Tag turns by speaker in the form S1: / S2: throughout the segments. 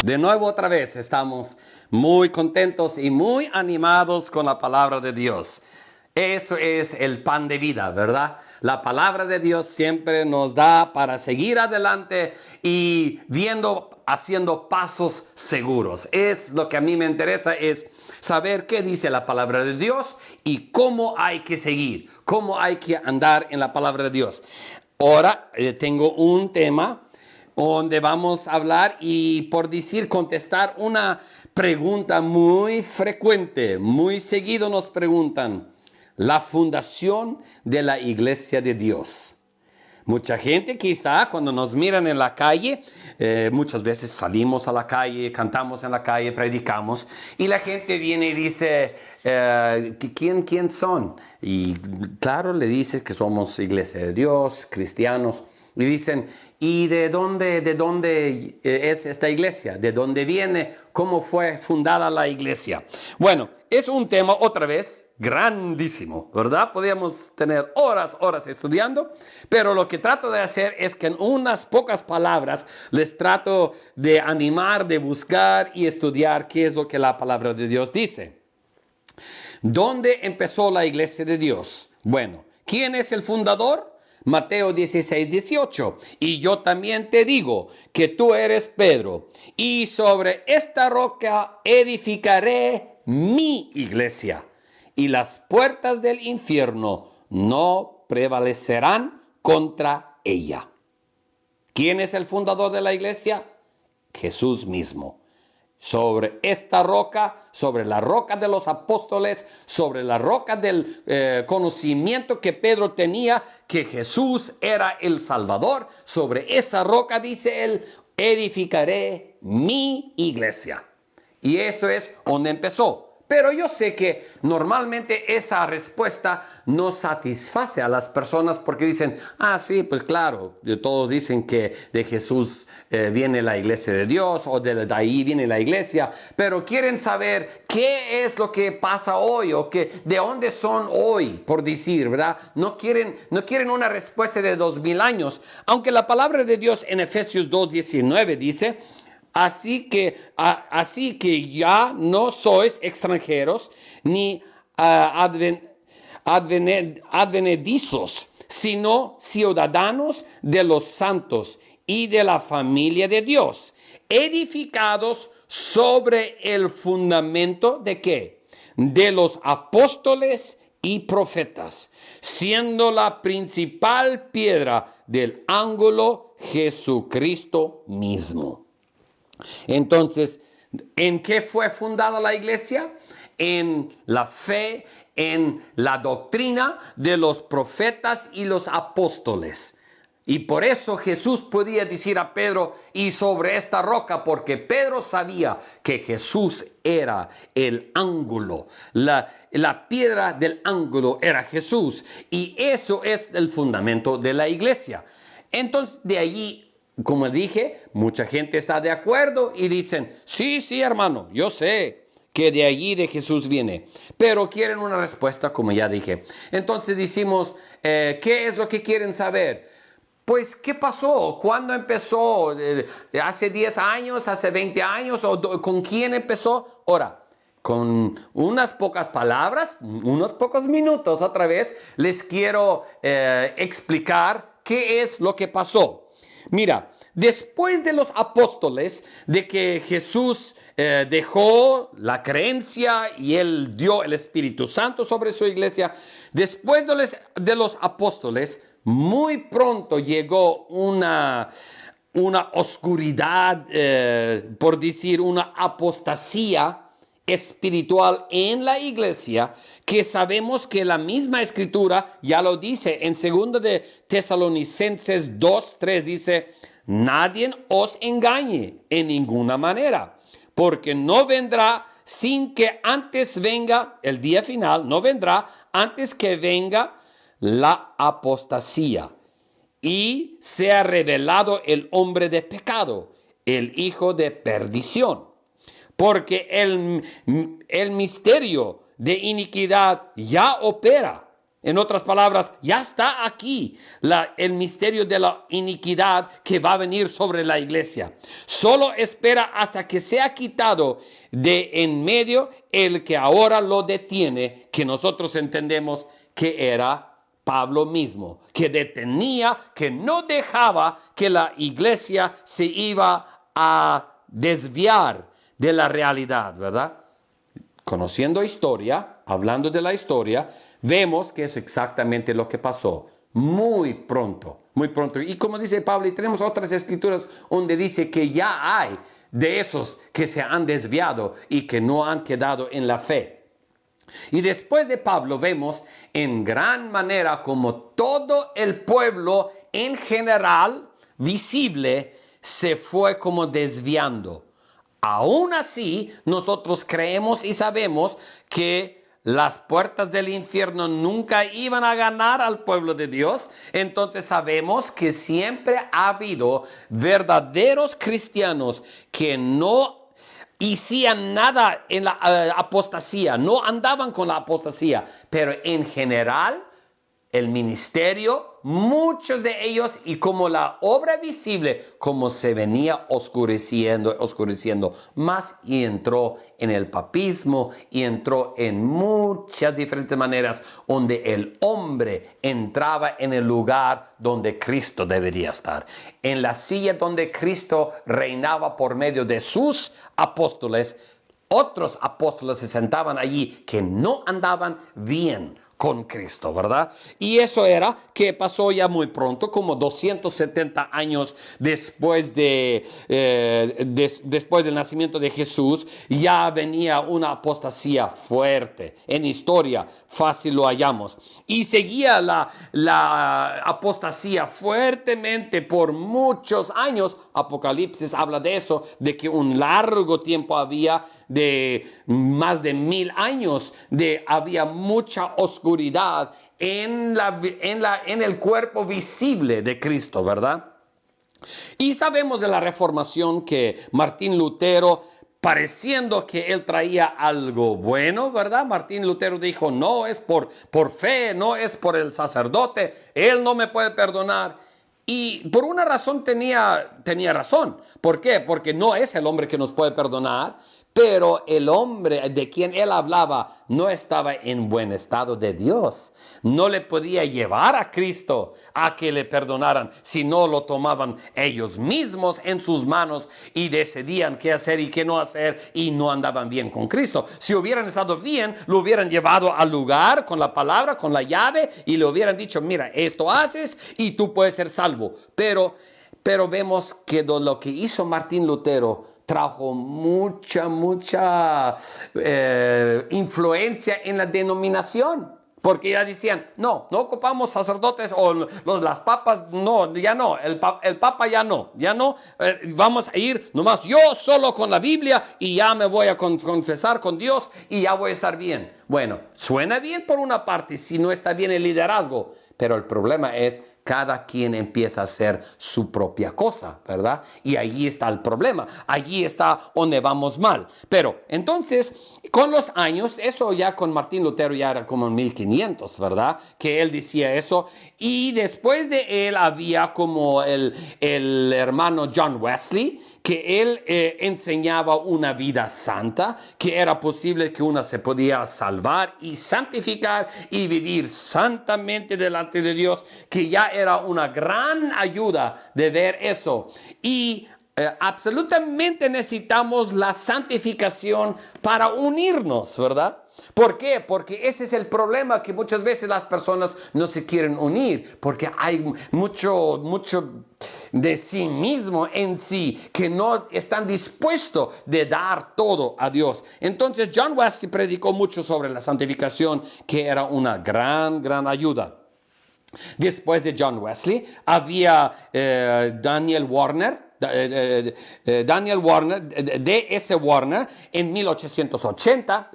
S1: De nuevo otra vez estamos muy contentos y muy animados con la palabra de Dios. Eso es el pan de vida, ¿verdad? La palabra de Dios siempre nos da para seguir adelante y haciendo pasos seguros. Es lo que a mí me interesa, es saber qué dice la palabra de Dios y cómo hay que seguir, cómo hay que andar en la palabra de Dios. Ahora tengo un tema donde vamos a hablar y contestar una pregunta muy frecuente, muy seguido nos preguntan, la fundación de la Iglesia de Dios. Mucha gente quizá cuando nos miran en la calle, muchas veces salimos a la calle, cantamos en la calle, predicamos y la gente viene y dice, ¿quién son? Y claro, le dices que somos Iglesia de Dios, cristianos. Y dicen, ¿y de dónde es esta iglesia? ¿De dónde viene? ¿Cómo fue fundada la iglesia? Bueno, es un tema otra vez grandísimo, ¿verdad? Podríamos tener horas estudiando, pero lo que trato de hacer es que en unas pocas palabras les trato de animar, de buscar y estudiar qué es lo que la palabra de Dios dice. ¿Dónde empezó la iglesia de Dios? Bueno, ¿quién es el fundador? Mateo 16:18. Y yo también te digo que tú eres Pedro, y sobre esta roca edificaré mi iglesia, y las puertas del infierno no prevalecerán contra ella. ¿Quién es el fundador de la iglesia? Jesús mismo. Sobre esta roca, sobre la roca de los apóstoles, sobre la roca del conocimiento que Pedro tenía, que Jesús era el Salvador, sobre esa roca, dice él, edificaré mi iglesia. Y eso es donde empezó. Pero yo sé que normalmente esa respuesta no satisface a las personas porque dicen, sí, pues claro, todos dicen que de Jesús viene la iglesia de Dios o de ahí viene la iglesia, pero quieren saber qué es lo que pasa hoy o de dónde son hoy, por decir, ¿verdad? No quieren una respuesta de 2000 años, aunque la palabra de Dios en Efesios 2:19 dice, Así que ya no sois extranjeros ni advenedizos, sino ciudadanos de los santos y de la familia de Dios, edificados sobre el fundamento ¿de qué? De los apóstoles y profetas, siendo la principal piedra del ángulo Jesucristo mismo. Entonces, ¿en qué fue fundada la iglesia? En la fe, en la doctrina de los profetas y los apóstoles. Y por eso Jesús podía decir a Pedro, y sobre esta roca, porque Pedro sabía que Jesús era el ángulo, la piedra del ángulo era Jesús. Y eso es el fundamento de la iglesia. Entonces, de allí, como dije, mucha gente está de acuerdo y dicen, sí, hermano, yo sé que de allí de Jesús viene, pero quieren una respuesta, como ya dije. Entonces decimos, ¿qué es lo que quieren saber? Pues, ¿qué pasó? ¿Cuándo empezó? ¿Hace 10 años? ¿Hace 20 años? ¿O con quién empezó? Ahora, con unas pocas palabras, unos pocos minutos otra vez, les quiero explicar qué es lo que pasó. Mira, después de los apóstoles, de que Jesús dejó la creencia y él dio el Espíritu Santo sobre su iglesia, después de los apóstoles, muy pronto llegó una oscuridad, por decir, una apostasía espiritual en la iglesia, que sabemos que la misma escritura ya lo dice en 2 de Tesalonicenses 2:3 dice, nadie os engañe en ninguna manera, porque no vendrá sin que antes venga el día final, no vendrá antes que venga la apostasía y sea revelado el hombre de pecado, el hijo de perdición. Porque el misterio de iniquidad ya opera. En otras palabras, ya está aquí el misterio de la iniquidad que va a venir sobre la iglesia. Solo espera hasta que sea quitado de en medio el que ahora lo detiene, que nosotros entendemos que era Pablo mismo, que detenía, que no dejaba que la iglesia se iba a desviar de la realidad, ¿verdad? Conociendo historia, hablando de la historia, vemos que es exactamente lo que pasó. Muy pronto, muy pronto. Y como dice Pablo, y tenemos otras escrituras donde dice que ya hay de esos que se han desviado y que no han quedado en la fe. Y después de Pablo vemos en gran manera como todo el pueblo en general, visible, se fue como desviando. Aún así, nosotros creemos y sabemos que las puertas del infierno nunca iban a ganar al pueblo de Dios. Entonces sabemos que siempre ha habido verdaderos cristianos que no hacían nada en la apostasía, no andaban con la apostasía, pero en general el ministerio, muchos de ellos, y como la obra visible, como se venía oscureciendo más, y entró en el papismo, y entró en muchas diferentes maneras donde el hombre entraba en el lugar donde Cristo debería estar, en la silla donde Cristo reinaba por medio de sus apóstoles. Otros apóstoles se sentaban allí que no andaban bien con Cristo, ¿verdad? Y eso era que pasó ya muy pronto, como 270 años después después del nacimiento de Jesús, ya venía una apostasía fuerte. En historia fácil lo hallamos. Y seguía la apostasía fuertemente por muchos años. Apocalipsis habla de eso, de que un largo tiempo había, de más de 1000 años, había mucha oscuridad en el cuerpo visible de Cristo, ¿verdad? Y sabemos de la Reformación que Martín Lutero, pareciendo que él traía algo bueno, ¿verdad? Martín Lutero dijo, no es por fe, no es por el sacerdote, él no me puede perdonar. Y por una razón tenía razón. ¿Por qué? Porque no es el hombre que nos puede perdonar, pero el hombre de quien él hablaba no estaba en buen estado de Dios. No le podía llevar a Cristo a que le perdonaran si no lo tomaban ellos mismos en sus manos y decidían qué hacer y qué no hacer y no andaban bien con Cristo. Si hubieran estado bien, lo hubieran llevado al lugar con la palabra, con la llave, y le hubieran dicho, mira, esto haces y tú puedes ser salvo. Pero vemos que lo que hizo Martín Lutero trajo mucha influencia en la denominación. Porque ya decían, no ocupamos sacerdotes o las papas, no, ya no, el papa ya no, vamos a ir nomás yo solo con la Biblia y ya me voy a confesar con Dios y ya voy a estar bien. Bueno, suena bien por una parte si no está bien el liderazgo, pero el problema es cada quien empieza a hacer su propia cosa, ¿verdad? Y allí está el problema, allí está donde vamos mal. Pero entonces, con los años, eso ya con Martín Lutero ya era como en 1500, ¿verdad? Que él decía eso. Y después de él había como el hermano John Wesley, que él enseñaba una vida santa, que era posible que uno se podía salvar y santificar y vivir santamente delante de Dios, que ya era una gran ayuda de ver eso. Y absolutamente necesitamos la santificación para unirnos, ¿verdad? ¿Por qué? Porque ese es el problema, que muchas veces las personas no se quieren unir, porque hay mucho de sí mismo en sí, que no están dispuestos de dar todo a Dios. Entonces John Wesley predicó mucho sobre la santificación, que era una gran ayuda. Después de John Wesley había Daniel Warner, D.S. Warner, en 1880.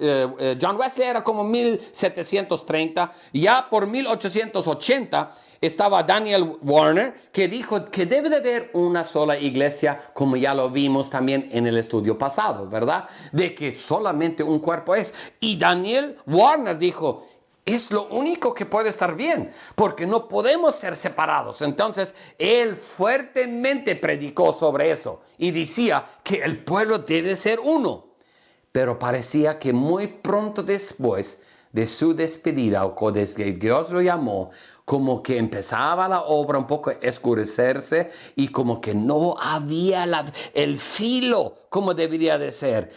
S1: John Wesley era como 1730. Ya por 1880 estaba Daniel Warner, que dijo que debe de haber una sola iglesia, como ya lo vimos también en el estudio pasado, ¿verdad? De que solamente un cuerpo es. Y Daniel Warner dijo, es lo único que puede estar bien, porque no podemos ser separados. Entonces, él fuertemente predicó sobre eso y decía que el pueblo debe ser uno. Pero parecía que muy pronto después de su despedida, o desde que Dios lo llamó, como que empezaba la obra un poco a oscurecerse y como que no había el filo como debería de ser.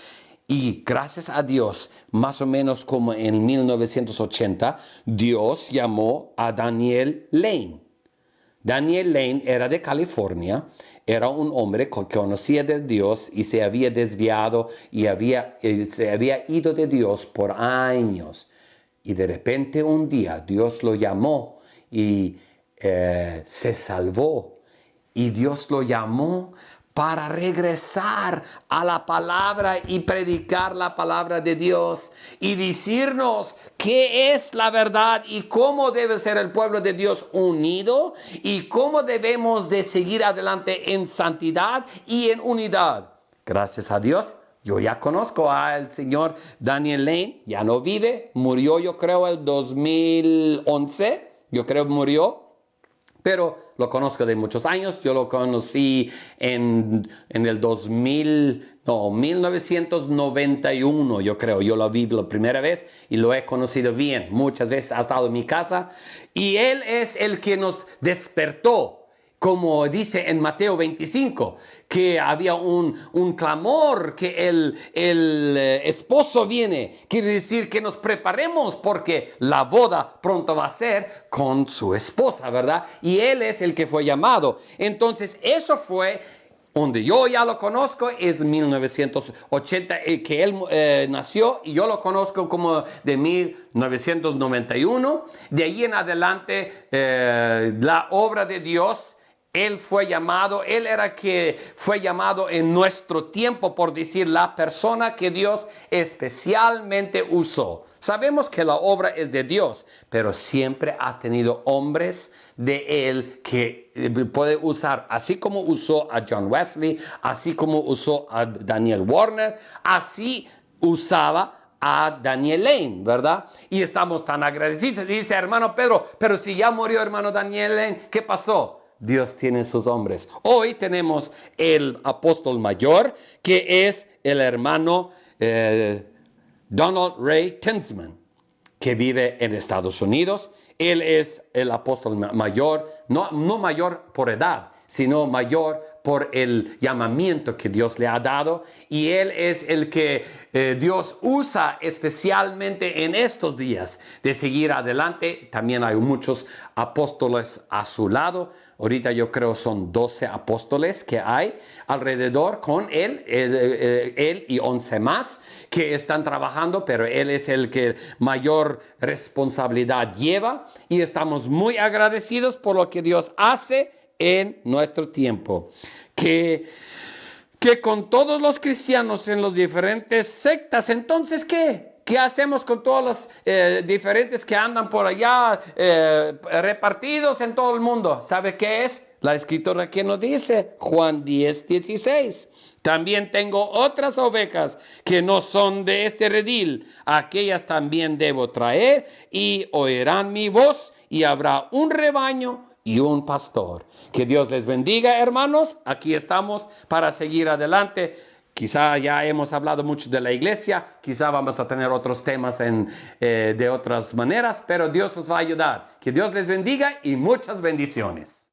S1: Y gracias a Dios, más o menos como en 1980, Dios llamó a Daniel Lane. Daniel Lane era de California, era un hombre que conocía de Dios y se había desviado y se había ido de Dios por años. Y de repente un día Dios lo llamó y se salvó. Y Dios lo llamó para regresar a la palabra y predicar la palabra de Dios y decirnos qué es la verdad y cómo debe ser el pueblo de Dios unido y cómo debemos de seguir adelante en santidad y en unidad. Gracias a Dios, yo ya conozco al señor Daniel Lane, ya no vive, murió yo creo el 2011, yo creo murió. Pero lo conozco de muchos años. Yo lo conocí en el 1991, yo creo. Yo lo vi la primera vez y lo he conocido bien. Muchas veces ha estado en mi casa. Y él es el que nos despertó. Como dice en Mateo 25, que había un clamor, que el esposo viene. Quiere decir que nos preparemos porque la boda pronto va a ser con su esposa, ¿verdad? Y él es el que fue llamado. Entonces, eso fue donde yo ya lo conozco, es 1980, que él nació, y yo lo conozco como de 1991. De ahí en adelante, la obra de Dios, él fue llamado, él era que fue llamado en nuestro tiempo, por decir, la persona que Dios especialmente usó. Sabemos que la obra es de Dios, pero siempre ha tenido hombres de él que puede usar, así como usó a John Wesley, así como usó a Daniel Warner, así usaba a Daniel Lane, ¿verdad? Y estamos tan agradecidos. Dice hermano Pedro, pero si ya murió hermano Daniel Lane, ¿qué pasó? Dios tiene sus hombres. Hoy tenemos el apóstol mayor, que es el hermano Donald Ray Tinsman, que vive en Estados Unidos. Él es el apóstol mayor, no mayor por edad, sino mayor por el llamamiento que Dios le ha dado. Y él es el que Dios usa especialmente en estos días de seguir adelante. También hay muchos apóstoles a su lado. Ahorita yo creo son 12 apóstoles que hay alrededor con él y 11 más que están trabajando, pero él es el que mayor responsabilidad lleva, y estamos muy agradecidos por lo que Dios hace en nuestro tiempo. Que con todos los cristianos en las diferentes sectas, entonces, ¿qué? ¿Qué hacemos con todos los diferentes que andan por allá repartidos en todo el mundo? ¿Sabe qué es? La escritura que nos dice, Juan 10:16. También tengo otras ovejas que no son de este redil. Aquellas también debo traer y oirán mi voz, y habrá un rebaño y un pastor. Que Dios les bendiga, hermanos. Aquí estamos para seguir adelante. Quizá ya hemos hablado mucho de la iglesia, quizá vamos a tener otros temas de otras maneras, pero Dios nos va a ayudar. Que Dios les bendiga y muchas bendiciones.